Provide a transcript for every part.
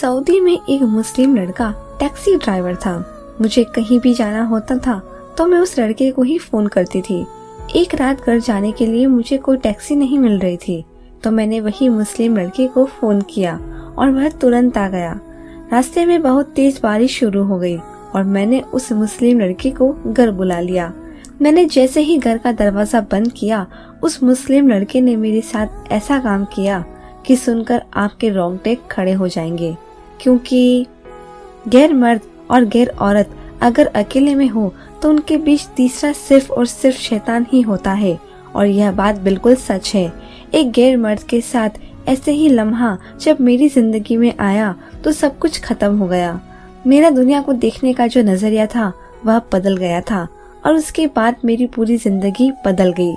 Saudi में एक मुस्लिम लड़का टैक्सी ड्राइवर था। मुझे कहीं भी जाना होता था तो मैं उस लड़के को ही फोन करती थी। एक रात घर जाने के लिए मुझे कोई टैक्सी नहीं मिल रही थी तो मैंने वही मुस्लिम लड़के को फोन किया और वह तुरंत आ गया। रास्ते में बहुत तेज बारिश शुरू हो गई और मैंने उस मुस्लिम लड़के को घर बुला लिया। मैंने जैसे ही घर का दरवाजा बंद किया, उस मुस्लिम लड़के ने मेरे साथ ऐसा काम किया कि सुनकर आपके रोंगटे खड़े हो जाएंगे, क्योंकि गैर मर्द और गैर औरत अगर अकेले में हो तो उनके बीच तीसरा सिर्फ और सिर्फ शैतान ही होता है। और यह बात बिल्कुल सच है। एक गैर मर्द के साथ ऐसे ही लम्हा जब मेरी जिंदगी में आया तो सब कुछ खत्म हो गया। मेरा दुनिया को देखने का जो नजरिया था वह बदल गया था और उसके बाद मेरी पूरी जिंदगी बदल गई।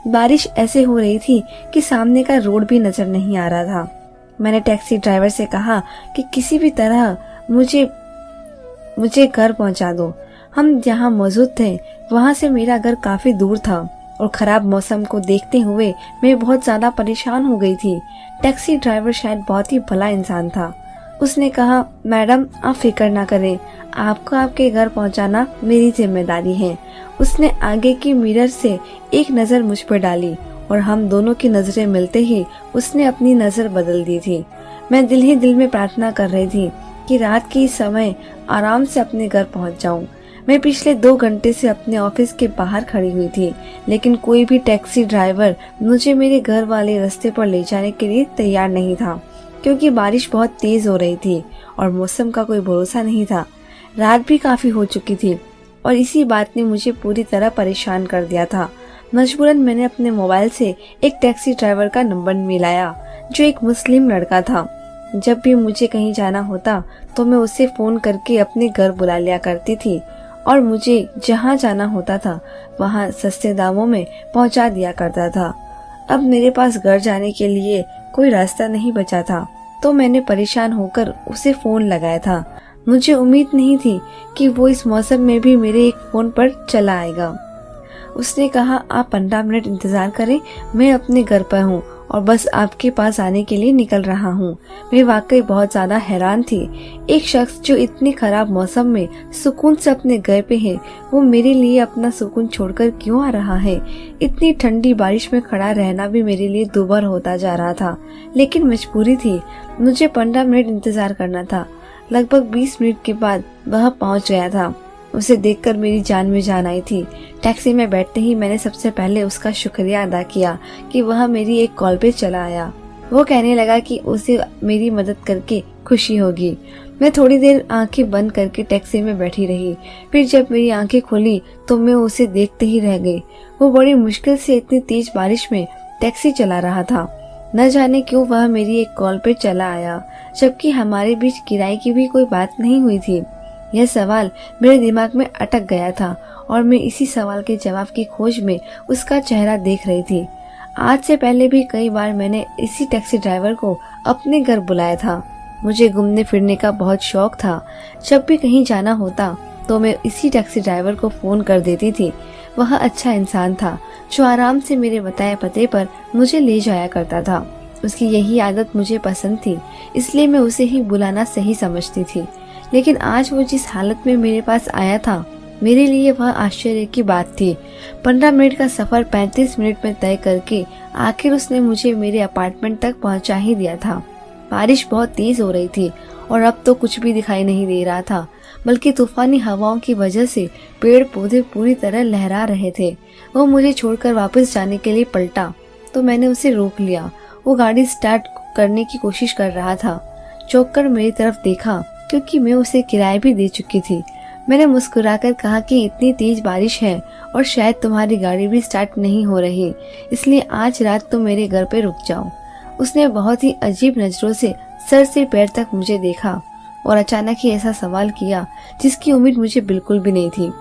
बारिश ऐसे हो रही थी कि सामने का रोड भी नजर नहीं आ रहा था। मैंने टैक्सी ड्राइवर से कहा कि किसी भी तरह मुझे घर पहुंचा दो। हम जहां मौजूद थे वहां से मेरा घर काफी दूर था और खराब मौसम को देखते हुए मैं बहुत ज्यादा परेशान हो गई थी। टैक्सी ड्राइवर शायद बहुत ही भला इंसान था। उसने कहा, मैडम आप फिक्र ना करें, आपको आपके घर पहुंचाना मेरी जिम्मेदारी है। उसने आगे की मिरर से एक नजर मुझ पर डाली और हम दोनों की नजरें मिलते ही उसने अपनी नजर बदल दी थी। मैं दिल ही दिल में प्रार्थना कर रही थी कि रात के समय आराम से अपने घर पहुंच जाऊं। मैं पिछले 2 घंटे से अपने ऑफिस के बाहर खड़ी हुई थी, लेकिन कोई भी टैक्सी ड्राइवर मुझे मेरे घर वाले रास्ते पर ले जाने के लिए तैयार नहीं था, क्योंकि बारिश बहुत तेज हो रही थी और मौसम का कोई भरोसा नहीं था। रात भी काफी हो चुकी थी और इसी बात ने मुझे पूरी तरह परेशान कर दिया था। मजबूरन मैंने अपने मोबाइल से एक टैक्सी ड्राइवर का नंबर मिलाया जो एक मुस्लिम लड़का था। जब भी मुझे कहीं जाना होता तो मैं उसे फोन करके अपने घर बुला लिया करती थी और मुझे जहाँ जाना होता था वहाँ सस्ते दामों में पहुँचा दिया करता था। अब मेरे पास घर जाने के लिए कोई रास्ता नहीं बचा था तो मैंने परेशान होकर उसे फोन लगाया था। मुझे उम्मीद नहीं थी कि वो इस मौसम में भी मेरे एक फोन पर चला आएगा। उसने कहा, आप 15 मिनट इंतजार करें, मैं अपने घर पर हूँ और बस आपके पास आने के लिए निकल रहा हूँ। मैं वाकई बहुत ज्यादा हैरान थी। एक शख्स जो इतनी खराब मौसम में सुकून से अपने घर पे है, वो मेरे लिए अपना सुकून छोड़कर क्यों आ रहा है। इतनी ठंडी बारिश में खड़ा रहना भी मेरे लिए दूभर होता जा रहा था, लेकिन मजबूरी थी। मुझे 15 मिनट इंतजार करना था। लगभग 20 मिनट के बाद वह पहुंच गया था। उसे देखकर मेरी जान में जान आई थी। टैक्सी में बैठते ही मैंने सबसे पहले उसका शुक्रिया अदा किया कि वह मेरी एक कॉल पे चला आया। वो कहने लगा कि उसे मेरी मदद करके खुशी होगी। मैं थोड़ी देर आंखें बंद करके टैक्सी में बैठी रही। फिर जब मेरी आंखें खुली तो मैं उसे देखते ही रह गई। वो बड़ी मुश्किल से इतनी तेज बारिश में टैक्सी चला रहा था। न जाने क्यों वह मेरी एक कॉल पे चला आया, जबकि हमारे बीच किराए की भी कोई बात नहीं हुई थी। यह सवाल मेरे दिमाग में अटक गया था और मैं इसी सवाल के जवाब की खोज में उसका चेहरा देख रही थी। आज से पहले भी कई बार मैंने इसी टैक्सी ड्राइवर को अपने घर बुलाया था। मुझे घूमने फिरने का बहुत शौक था। जब भी कहीं जाना होता तो मैं इसी टैक्सी ड्राइवर को फोन कर देती थी। वह अच्छा इंसान था जो आराम से मेरे बताए पते पर मुझे ले जाया करता था। उसकी यही आदत मुझे पसंद थी, इसलिए मैं उसे ही बुलाना सही समझती थी। लेकिन आज वो जिस हालत में मेरे पास आया था, मेरे लिए वह आश्चर्य की बात थी। 15 मिनट का सफर 35 मिनट में तय करके आखिर उसने मुझे मेरे अपार्टमेंट तक पहुंचा ही दिया था। बारिश बहुत तेज हो रही थी और अब तो कुछ भी दिखाई नहीं दे रहा था, बल्कि तूफानी हवाओं की वजह से पेड़ पौधे पूरी तरह लहरा रहे थे। वो मुझे छोड़कर वापस जाने के लिए पलटा तो मैंने उसे रोक लिया। वो गाड़ी स्टार्ट करने की कोशिश कर रहा था। चौंक कर मेरी तरफ देखा, क्योंकि मैं उसे किराया भी दे चुकी थी। मैंने मुस्कुराकर कहा कि इतनी तेज बारिश है और शायद तुम्हारी गाड़ी भी स्टार्ट नहीं हो रही, इसलिए आज रात तुम मेरे घर पे रुक जाओ। उसने बहुत ही अजीब नजरों से सर से पैर तक मुझे देखा और अचानक ही ऐसा सवाल किया जिसकी उम्मीद मुझे बिल्कुल भी नहीं थी।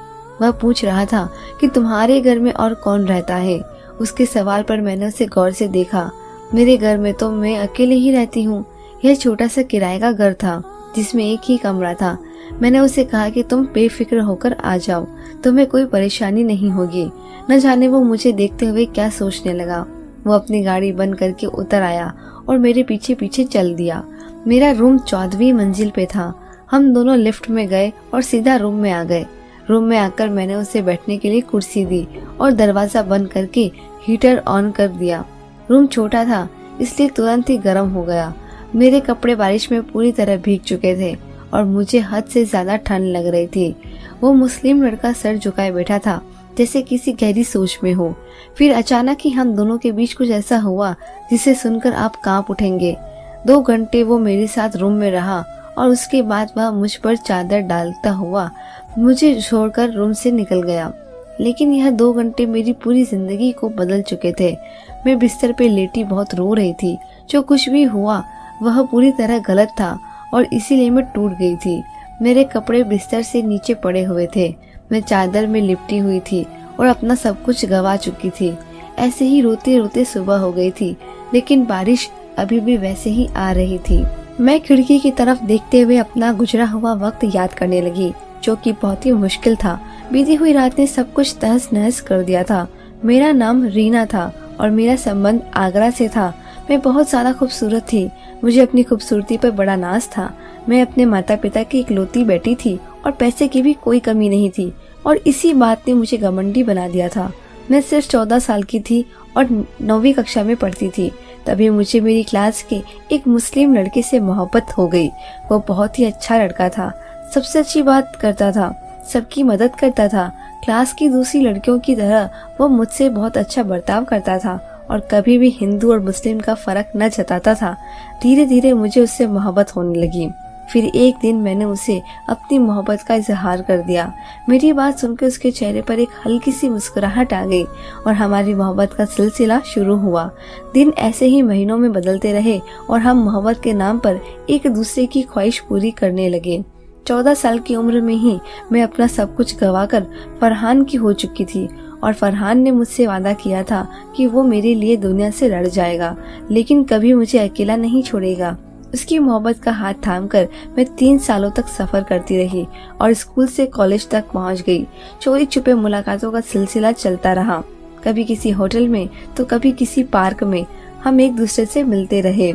वह पूछ रहा था कि तुम्हारे घर में और कौन रहता है। उसके सवाल पर मैंने उसे गौर से देखा। मेरे घर में तो मैं अकेले ही रहती हूँ। यह छोटा सा किराए का घर था जिसमें एक ही कमरा था। मैंने उसे कहा कि तुम बेफिक्र होकर आ जाओ, तुम्हें कोई परेशानी नहीं होगी। न जाने वो मुझे देखते हुए क्या सोचने लगा। वो अपनी गाड़ी बंद करके उतर आया और मेरे पीछे पीछे चल दिया। मेरा रूम 14वीं मंजिल पे था। हम दोनों लिफ्ट में गए और सीधा रूम में आ गए। रूम में आकर मैंने उसे बैठने के लिए कुर्सी दी और दरवाजा बंद करके हीटर ऑन कर दिया। रूम छोटा था इसलिए तुरंत ही गर्म हो गया। मेरे कपड़े बारिश में पूरी तरह भीग चुके थे और मुझे हद से ज्यादा ठंड लग रही थी। वो मुस्लिम लड़का सर झुकाए बैठा था जैसे किसी गहरी सोच में हो। फिर अचानक ही हम दोनों के बीच कुछ ऐसा हुआ जिसे सुनकर आप कांप उठेंगे। 2 घंटे वो मेरे साथ रूम में रहा और उसके बाद वह मुझ पर चादर डालता हुआ मुझे छोड़कर रूम से निकल गया। लेकिन यह 2 घंटे मेरी पूरी जिंदगी को बदल चुके थे। मैं बिस्तर पे लेटी बहुत रो रही थी। जो कुछ भी हुआ वह पूरी तरह गलत था और इसीलिए मैं टूट गई थी। मेरे कपड़े बिस्तर से नीचे पड़े हुए थे। मैं चादर में लिपटी हुई थी और अपना सब कुछ गवा चुकी थी। ऐसे ही रोते रोते सुबह हो गई थी, लेकिन बारिश अभी भी वैसे ही आ रही थी। मैं खिड़की की तरफ देखते हुए अपना गुजरा हुआ वक्त याद करने लगी, जो कि बहुत ही मुश्किल था। बीती हुई रात ने सब कुछ तहस नहस कर दिया था। मेरा नाम रीना था और मेरा संबंध आगरा से था। मैं बहुत ज्यादा खूबसूरत थी। मुझे अपनी खूबसूरती पर बड़ा नाज था। मैं अपने माता पिता की इकलौती बेटी थी और पैसे की भी कोई कमी नहीं थी और इसी बात ने मुझे घमंडी बना दिया था। मैं सिर्फ 14 साल की थी और 9वीं कक्षा में पढ़ती थी। तभी मुझे मेरी क्लास के एक मुस्लिम लड़के से मोहब्बत हो गई। वो बहुत ही अच्छा लड़का था, सबसे अच्छी बात करता था, सबकी मदद करता था। क्लास की दूसरी लड़कियों की तरह वो मुझसे बहुत अच्छा बर्ताव करता था और कभी भी हिंदू और मुस्लिम का फर्क न जताता था। धीरे धीरे मुझे उससे मोहब्बत होने लगी। फिर एक दिन मैंने उसे अपनी मोहब्बत का इजहार कर दिया। मेरी बात सुनकर उसके चेहरे पर एक हल्की सी मुस्कुराहट आ गई और हमारी मोहब्बत का सिलसिला शुरू हुआ। दिन ऐसे ही महीनों में बदलते रहे और हम मोहब्बत के नाम पर एक दूसरे की ख्वाहिश पूरी करने लगे। 14 साल की उम्र में ही मैं अपना सब कुछ गवाकर फरहान की हो चुकी थी और फरहान ने मुझसे वादा किया था कि वो मेरे लिए दुनिया से लड़ जाएगा, लेकिन कभी मुझे अकेला नहीं छोड़ेगा। उसकी मोहब्बत का हाथ थामकर मैं 3 सालों तक सफर करती रही और स्कूल से कॉलेज तक पहुंच गई। चोरी छुपे मुलाकातों का सिलसिला चलता रहा। कभी किसी होटल में तो कभी किसी पार्क में हम एक दूसरे से मिलते रहे।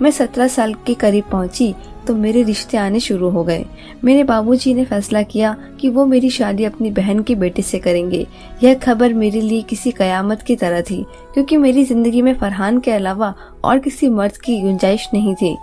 मैं 17 साल के करीब पहुंची तो मेरे रिश्ते आने शुरू हो गए। मेरे बाबूजी ने फैसला किया कि वो मेरी शादी अपनी बहन के बेटे से करेंगे। यह खबर मेरे लिए किसी कयामत की तरह थी, क्योंकि मेरी जिंदगी में फरहान के अलावा और किसी मर्द की गुंजाइश नहीं थी।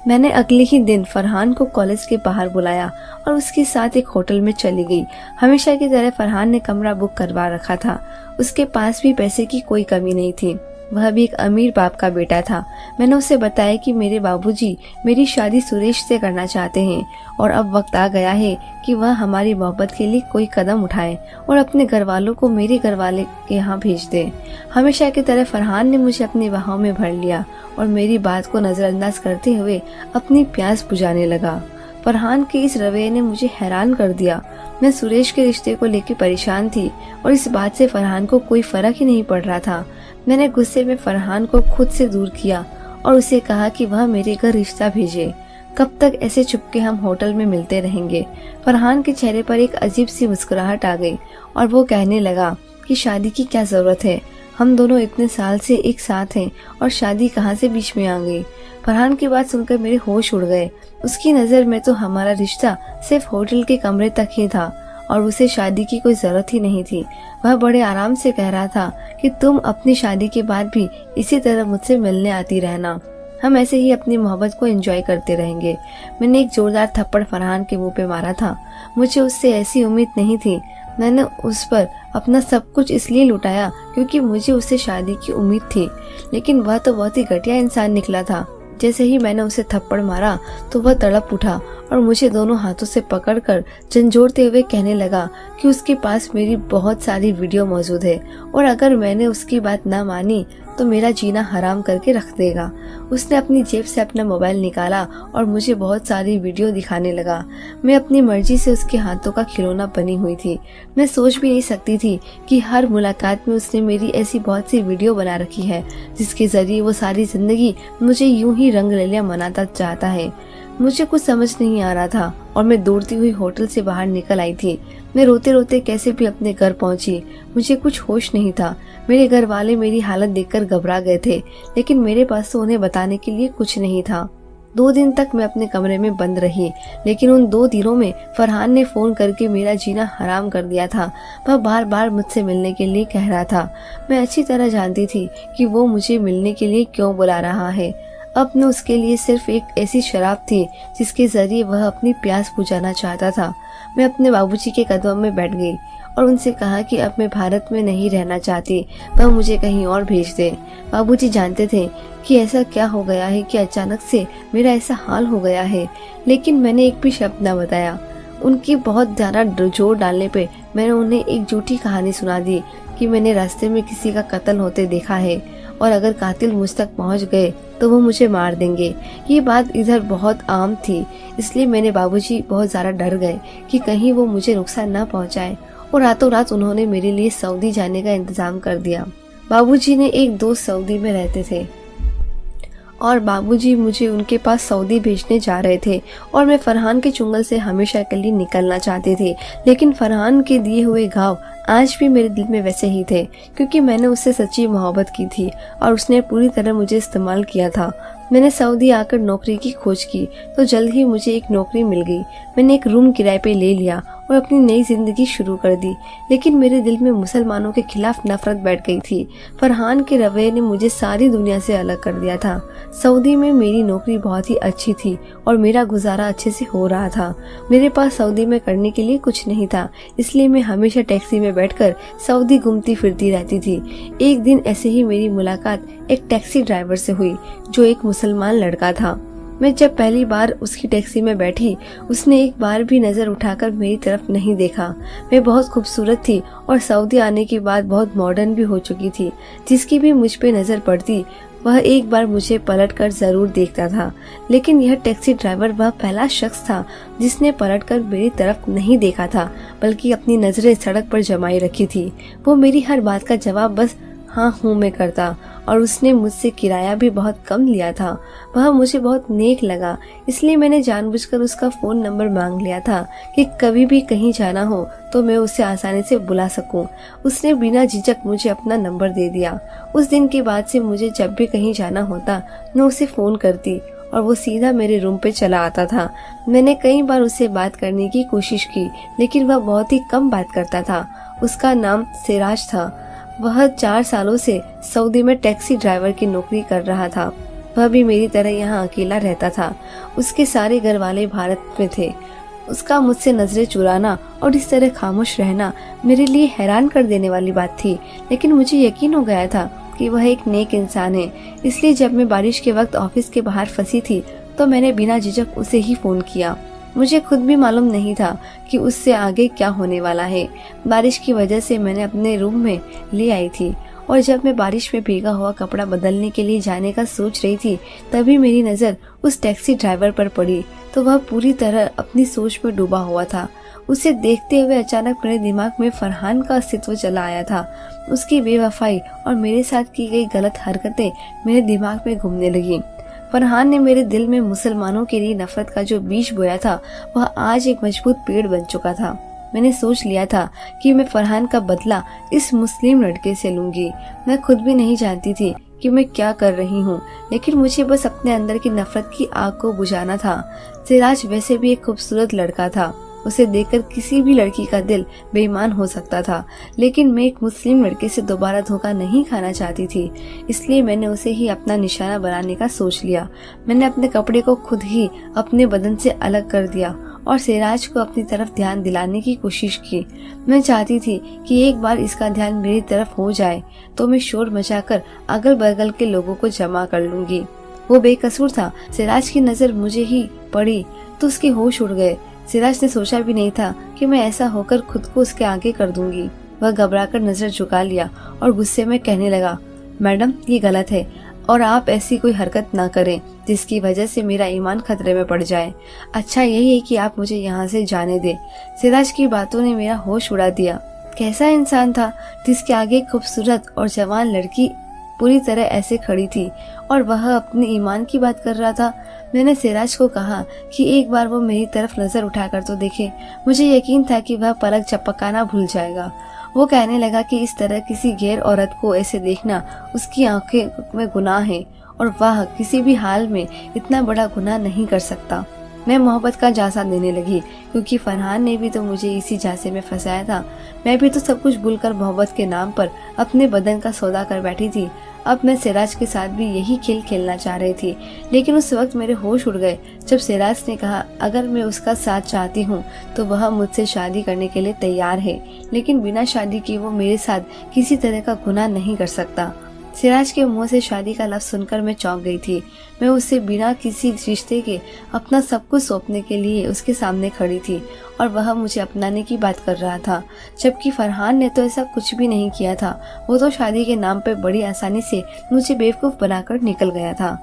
मैंने अगले ही दिन फरहान को कॉलेज के बाहर बुलाया और उसके साथ एक होटल में चली गई। हमेशा की तरह फरहान ने कमरा बुक करवा रखा था। उसके पास भी पैसे की कोई कमी नहीं थी। वह भी एक अमीर बाप का बेटा था। मैंने उसे बताया कि मेरे बाबूजी मेरी शादी सुरेश से करना चाहते हैं और अब वक्त आ गया है कि वह हमारी मोहब्बत के लिए कोई कदम उठाए और अपने घर वालों को मेरे घर वाले के यहाँ भेज दे। हमेशा की तरह फरहान ने मुझे अपनी बाहों में भर लिया और मेरी बात को नजरअंदाज करते हुए अपनी प्यास बुझाने लगा। फरहान के इस रवैये ने मुझे हैरान कर दिया। मैं सुरेश के रिश्ते को लेकर परेशान थी और इस बात से फरहान को कोई फर्क ही नहीं पड़ रहा था। मैंने गुस्से में फरहान को खुद से दूर किया और उसे कहा कि वह मेरे घर रिश्ता भेजे। कब तक ऐसे चुपके हम होटल में मिलते रहेंगे। फरहान के चेहरे पर एक अजीब सी मुस्कुराहट आ गई और वो कहने लगा कि शादी की क्या जरूरत है, हम दोनों इतने साल से एक साथ हैं और शादी कहाँ से बीच में आ गई। फरहान की बात सुनकर मेरे होश उड़ गए। उसकी नजर में तो हमारा रिश्ता सिर्फ होटल के कमरे तक ही था और उसे शादी की कोई जरूरत ही नहीं थी। वह बड़े आराम से कह रहा था कि तुम अपनी शादी के बाद भी इसी तरह मुझसे मिलने आती रहना, हम ऐसे ही अपनी मोहब्बत को एंजॉय करते रहेंगे। मैंने एक जोरदार थप्पड़ फरहान के मुंह पे मारा था। मुझे उससे ऐसी उम्मीद नहीं थी। मैंने उस पर अपना सब कुछ इसलिए लुटाया क्योंकि मुझे उससे शादी की उम्मीद थी, लेकिन वह तो बहुत ही घटिया इंसान निकला था। जैसे ही मैंने उसे थप्पड़ मारा तो वह तड़प उठा और मुझे दोनों हाथों से पकड़कर झंझोड़ते हुए कहने लगा कि उसके पास मेरी बहुत सारी वीडियो मौजूद है और अगर मैंने उसकी बात ना मानी तो मेरा जीना हराम करके रख देगा। उसने अपनी जेब से अपना मोबाइल निकाला और मुझे बहुत सारी वीडियो दिखाने लगा। मैं अपनी मर्जी से उसके हाथों का खिलौना बनी हुई थी। मैं सोच भी नहीं सकती थी कि हर मुलाकात में उसने मेरी ऐसी बहुत सी वीडियो बना रखी है जिसके जरिए वो सारी जिंदगी मुझे यूं ही रंग रलियां मनाता चाहता है। मुझे कुछ समझ नहीं आ रहा था और मैं दौड़ती हुई होटल से बाहर निकल आई थी। मैं रोते रोते कैसे भी अपने घर पहुंची। मुझे कुछ होश नहीं था। मेरे घर वाले मेरी हालत देखकर घबरा गए थे, लेकिन मेरे पास तो उन्हें बताने के लिए कुछ नहीं था। 2 दिन तक मैं अपने कमरे में बंद रही, लेकिन उन 2 दिनों में फरहान ने फोन करके मेरा जीना हराम कर दिया था। वह बार बार मुझसे मिलने के लिए कह रहा था। मैं अच्छी तरह जानती थी कि वो मुझे मिलने के लिए क्यों बुला रहा है। अब न उसके लिए सिर्फ एक ऐसी शराब थी जिसके जरिए वह अपनी प्यास बुझाना चाहता था। मैं अपने बाबूजी के कदम में बैठ गई और उनसे कहा कि अब मैं भारत में नहीं रहना चाहती, वह मुझे कहीं और भेज दे। बाबूजी जानते थे कि ऐसा क्या हो गया है कि अचानक से मेरा ऐसा हाल हो गया है, लेकिन मैंने एक भी शब्द न बताया। उनकी बहुत ज्यादा जोर डालने पे मैंने उन्हें एक झूठी कहानी सुना दी कि मैंने रास्ते में किसी का कत्ल होते देखा है और अगर कातिल मुझ तक पहुंच गए तो वो मुझे मार देंगे। ये बात इधर बहुत आम थी, इसलिए मेरे बाबूजी बहुत ज्यादा डर गए कि कहीं वो मुझे नुकसान न पहुंचाए और रातों रात उन्होंने मेरे लिए सऊदी जाने का इंतजाम कर दिया। बाबूजी ने एक दोस्त सऊदी में रहते थे और बाबूजी मुझे उनके पास सऊदी भेजने जा रहे थे और मैं फरहान के चुंगल से हमेशा के लिए निकलना चाहती थी। लेकिन फरहान के दिए हुए घाव आज भी मेरे दिल में वैसे ही थे, क्योंकि मैंने उससे सच्ची मोहब्बत की थी और उसने पूरी तरह मुझे इस्तेमाल किया था। मैंने सऊदी आकर नौकरी की खोज की तो जल्द ही मुझे एक नौकरी मिल गई। मैंने एक रूम किराए पे ले लिया और अपनी नई जिंदगी शुरू कर दी। लेकिन मेरे दिल में मुसलमानों के खिलाफ नफरत बैठ गई थी। फरहान के रवैये ने मुझे सारी दुनिया से अलग कर दिया था। सऊदी में मेरी नौकरी बहुत ही अच्छी थी और मेरा गुजारा अच्छे से हो रहा था। मेरे पास सऊदी में करने के लिए कुछ नहीं था, इसलिए मैं हमेशा टैक्सी में बैठकर सऊदी घूमती फिरती रहती थी। एक दिन ऐसे ही मेरी मुलाकात एक टैक्सी ड्राइवर से हुई जो एक मुसलमान लड़का था। मैं जब पहली बार उसकी टैक्सी में बैठी, उसने एक बार भी नजर उठाकर मेरी तरफ नहीं देखा। मैं बहुत खूबसूरत थी और सऊदी आने के बाद बहुत मॉडर्न भी हो चुकी थी। जिसकी भी मुझ पे नजर पड़ती वह एक बार मुझे पलटकर जरूर देखता था। लेकिन यह टैक्सी ड्राइवर वह पहला शख्स था जिसने पलटकर मेरी तरफ नहीं देखा था, बल्कि अपनी नजरें सड़क पर जमाई रखी थी। वो मेरी हर बात का जवाब बस हाँ हूँ में करता और उसने मुझसे किराया भी बहुत कम लिया था। वह मुझे बहुत नेक लगा, इसलिए मैंने जानबूझकर उसका फोन नंबर मांग लिया था कि कभी भी कहीं जाना हो तो मैं उसे आसानी से बुला सकूं। उसने बिना झिझक मुझे अपना नंबर दे दिया। उस दिन के बाद से मुझे जब भी कहीं जाना होता मैं उसे फोन करती और वो सीधा मेरे रूम पे चला आता था। मैंने कई बार उससे बात करने की कोशिश की, लेकिन वह बहुत ही कम बात करता था। उसका नाम सिराज था। वह 4 सालों से सऊदी में टैक्सी ड्राइवर की नौकरी कर रहा था। वह भी मेरी तरह यहाँ अकेला रहता था। उसके सारे घर वाले भारत में थे। उसका मुझसे नजरें चुराना और इस तरह खामोश रहना मेरे लिए हैरान कर देने वाली बात थी, लेकिन मुझे यकीन हो गया था कि वह एक नेक इंसान है। इसलिए जब मैं बारिश के वक्त ऑफिस के बाहर फंसी थी तो मैंने बिना झिझक उसे ही फोन किया। मुझे खुद भी मालूम नहीं था कि उससे आगे क्या होने वाला है। बारिश की वजह से मैंने अपने रूम में ले आई थी और जब मैं बारिश में भीगा हुआ कपड़ा बदलने के लिए जाने का सोच रही थी तभी मेरी नजर उस टैक्सी ड्राइवर पर पड़ी तो वह पूरी तरह अपनी सोच में डूबा हुआ था। उसे देखते हुए अचानक मेरे दिमाग में फरहान का अस्तित्व चला आया था। उसकी बेवफाई और मेरे साथ की गई गलत हरकतें मेरे दिमाग में घूमने लगी। फरहान ने मेरे दिल में मुसलमानों के लिए नफरत का जो बीज बोया था वह आज एक मजबूत पेड़ बन चुका था। मैंने सोच लिया था कि मैं फरहान का बदला इस मुस्लिम लड़के से लूंगी। मैं खुद भी नहीं जानती थी कि मैं क्या कर रही हूँ, लेकिन मुझे बस अपने अंदर की नफरत की आग को बुझाना था। सिराज वैसे भी एक खूबसूरत लड़का था। उसे देखकर किसी भी लड़की का दिल बेईमान हो सकता था, लेकिन मैं एक मुस्लिम लड़के से दोबारा धोखा नहीं खाना चाहती थी। इसलिए मैंने उसे ही अपना निशाना बनाने का सोच लिया। मैंने अपने कपड़े को खुद ही अपने बदन से अलग कर दिया और सिराज को अपनी तरफ ध्यान दिलाने की कोशिश की। मैं चाहती थी कि एक बार इसका ध्यान मेरी तरफ हो जाए तो मैं शोर मचाकर अगल बगल के लोगों को जमा कर लूंगी। वो बेकसूर था। सिराज की नजर मुझे ही पड़ी तो उसके होश उड़ गए। सिराज ने सोचा भी नहीं था कि मैं ऐसा होकर खुद को उसके आगे कर दूंगी। वह घबराकर नजर झुका लिया और गुस्से में कहने लगा, मैडम ये गलत है और आप ऐसी कोई हरकत ना करें जिसकी वजह से मेरा ईमान खतरे में पड़ जाए। अच्छा यही है कि आप मुझे यहाँ से जाने दें। सिराज की बातों ने मेरा होश उड़ा दिया। कैसा इंसान था जिसके आगे खूबसूरत और जवान लड़की पूरी तरह ऐसे खड़ी थी और वह अपने ईमान की बात कर रहा था। मैंने सिराज को कहा कि एक बार वो मेरी तरफ नजर उठाकर तो देखे। मुझे यकीन था कि वह पलक झपकाना भूल जाएगा। वो कहने लगा कि इस तरह किसी गैर औरत को ऐसे देखना उसकी आंखें में गुनाह है और वह किसी भी हाल में इतना बड़ा गुनाह नहीं कर सकता। मैं मोहब्बत का झांसा देने लगी, क्योंकि फरहान ने भी तो मुझे इसी झांसे में फंसाया था। मैं भी तो सब कुछ भूलकर मोहब्बत के नाम पर अपने बदन का सौदा कर बैठी थी। अब मैं सिराज के साथ भी यही खेल खेलना चाह रही थी, लेकिन उस वक्त मेरे होश उड़ गए जब सिराज ने कहा अगर मैं उसका साथ चाहती हूँ तो वह मुझसे शादी करने के लिए तैयार है, लेकिन बिना शादी के वो मेरे साथ किसी तरह का गुनाह नहीं कर सकता। सिराज के मुंह से शादी का लफ्ज सुनकर मैं चौंक गई थी। मैं उससे बिना किसी रिश्ते के अपना सब कुछ सौंपने के लिए उसके सामने खड़ी थी और वह मुझे अपनाने की बात कर रहा था, जबकि फरहान ने तो ऐसा कुछ भी नहीं किया था। वो तो शादी के नाम पर बड़ी आसानी से मुझे बेवकूफ बनाकर निकल गया था।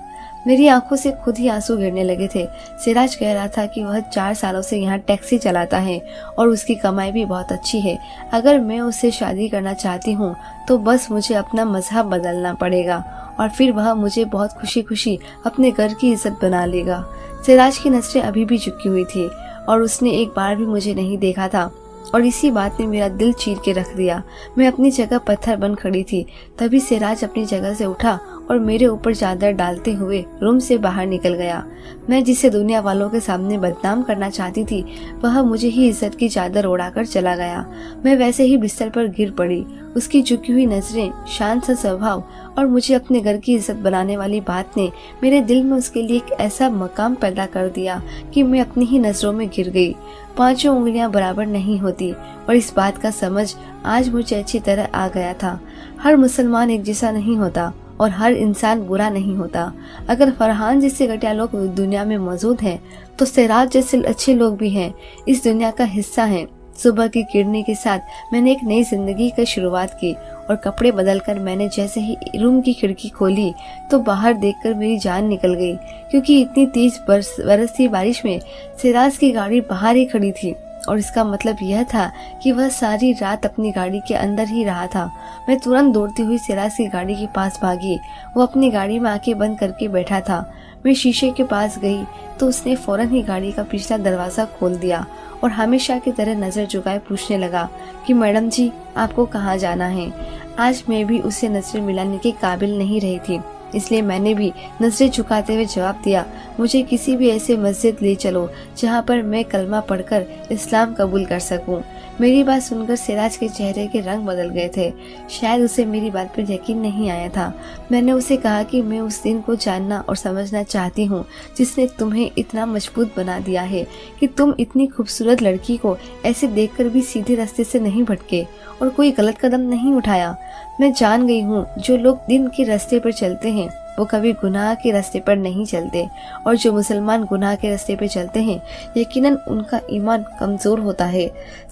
मेरी आंखों से खुद ही आंसू गिरने लगे थे। सिराज कह रहा था कि वह 4 सालों से यहाँ टैक्सी चलाता है और उसकी कमाई भी बहुत अच्छी है। अगर मैं उससे शादी करना चाहती हूँ तो बस मुझे अपना मजहब बदलना पड़ेगा और फिर वह मुझे बहुत खुशी खुशी अपने घर की इज्जत बना लेगा। सिराज की नजरें अभी भी झुकी हुई थी और उसने एक बार भी मुझे नहीं देखा था और इसी बात ने मेरा दिल चीर के रख दिया। मैं अपनी जगह पत्थर बन खड़ी थी। तभी सिराज अपनी जगह से उठा और मेरे ऊपर चादर डालते हुए रूम से बाहर निकल गया। मैं जिसे दुनिया वालों के सामने बदनाम करना चाहती थी वह मुझे ही इज्जत की चादर उड़ाकर चला गया। मैं वैसे ही बिस्तर पर गिर पड़ी। उसकी झुकी हुई नजरें, शांत सा स्वभाव और मुझे अपने घर की इज्जत बनाने वाली बात ने मेरे दिल में उसके लिए एक ऐसा मकाम पैदा कर दिया कि मैं अपनी ही नजरों में गिर गई। 5 उंगलियां बराबर नहीं होती और इस बात का समझ आज मुझे अच्छी तरह आ गया था। हर मुसलमान एक जैसा नहीं होता और हर इंसान बुरा नहीं होता। अगर फरहान जैसे घटिया लोग दुनिया में मौजूद हैं तो सिराज जैसे अच्छे लोग भी हैं, इस दुनिया का हिस्सा हैं। सुबह की किरणें के साथ मैंने एक नई जिंदगी की शुरुआत की और कपड़े बदलकर मैंने जैसे ही रूम की खिड़की खोली तो बाहर देखकर मेरी जान निकल गई, क्योंकि इतनी तेज बरसती बारिश में सिराज की गाड़ी बाहर ही खड़ी थी और इसका मतलब यह था कि वह सारी रात अपनी गाड़ी के अंदर ही रहा था। मैं तुरंत दौड़ती हुई सिराज की गाड़ी के पास भागी। वो अपनी गाड़ी में आंखें बंद करके बैठा था। मैं शीशे के पास गई तो उसने फौरन ही गाड़ी का पिछला दरवाजा खोल दिया और हमेशा की तरह नजर झुकाए पूछने लगा कि मैडम जी आपको कहाँ जाना है। आज मैं भी उसे नजर मिलाने के काबिल नहीं रही थी, इसलिए मैंने भी नजरें झुकाते हुए जवाब दिया, मुझे किसी भी ऐसे मस्जिद ले चलो जहाँ पर मैं कलमा पढ़कर इस्लाम कबूल कर सकूं। मेरी बात सुनकर सिराज के चेहरे के रंग बदल गए थे। शायद उसे मेरी बात पर यकीन नहीं आया था। मैंने उसे कहा कि मैं उस दिन को जानना और समझना चाहती हूँ जिसने तुम्हें इतना मजबूत बना दिया है कि तुम इतनी खूबसूरत लड़की को ऐसे देखकर भी सीधे रास्ते से नहीं भटके और कोई गलत कदम नहीं उठाया। मैं जान गई हूँ जो लोग दिन के रास्ते पर चलते हैं वो कभी गुनाह के रास्ते पर नहीं चलते और जो मुसलमान गुनाह के रास्ते पर चलते हैं यकीनन उनका ईमान कमजोर होता है।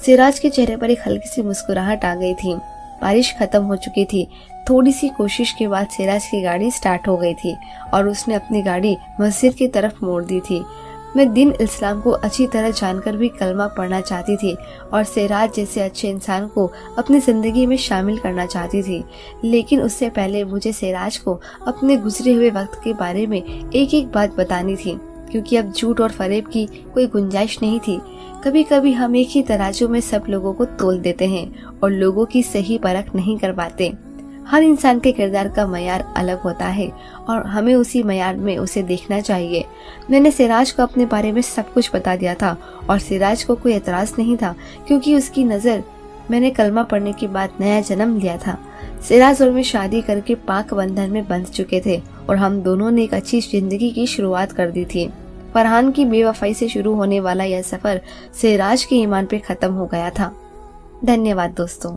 सिराज के चेहरे पर एक हल्की सी मुस्कुराहट आ गई थी। बारिश खत्म हो चुकी थी। थोड़ी सी कोशिश के बाद सिराज की गाड़ी स्टार्ट हो गई थी और उसने अपनी गाड़ी मस्जिद की तरफ मोड़ दी थी। मैं दिन इस्लाम को अच्छी तरह जानकर भी कलमा पढ़ना चाहती थी और सिराज जैसे अच्छे इंसान को अपनी जिंदगी में शामिल करना चाहती थी, लेकिन उससे पहले मुझे सिराज को अपने गुजरे हुए वक्त के बारे में एक एक बात बतानी थी, क्योंकि अब झूठ और फरेब की कोई गुंजाइश नहीं थी। कभी कभी हम एक ही तराजू में सब लोगों को तोल देते हैं और लोगों की सही परख नहीं कर पाते। हर इंसान के किरदार का मयार अलग होता है और हमें उसी मयार में उसे देखना चाहिए। मैंने सिराज को अपने बारे में सब कुछ बता दिया था और सिराज को कोई एतराज नहीं था, क्योंकि उसकी नजर मैंने कलमा पढ़ने के बाद नया जन्म लिया था। सिराज और मैं शादी करके पाक बंधन में बंध चुके थे और हम दोनों ने एक अच्छी जिंदगी की शुरुआत कर दी थी। फरहान की बेवफाई से शुरू होने वाला यह सफर सिराज के ईमान पे खत्म हो गया था। धन्यवाद दोस्तों।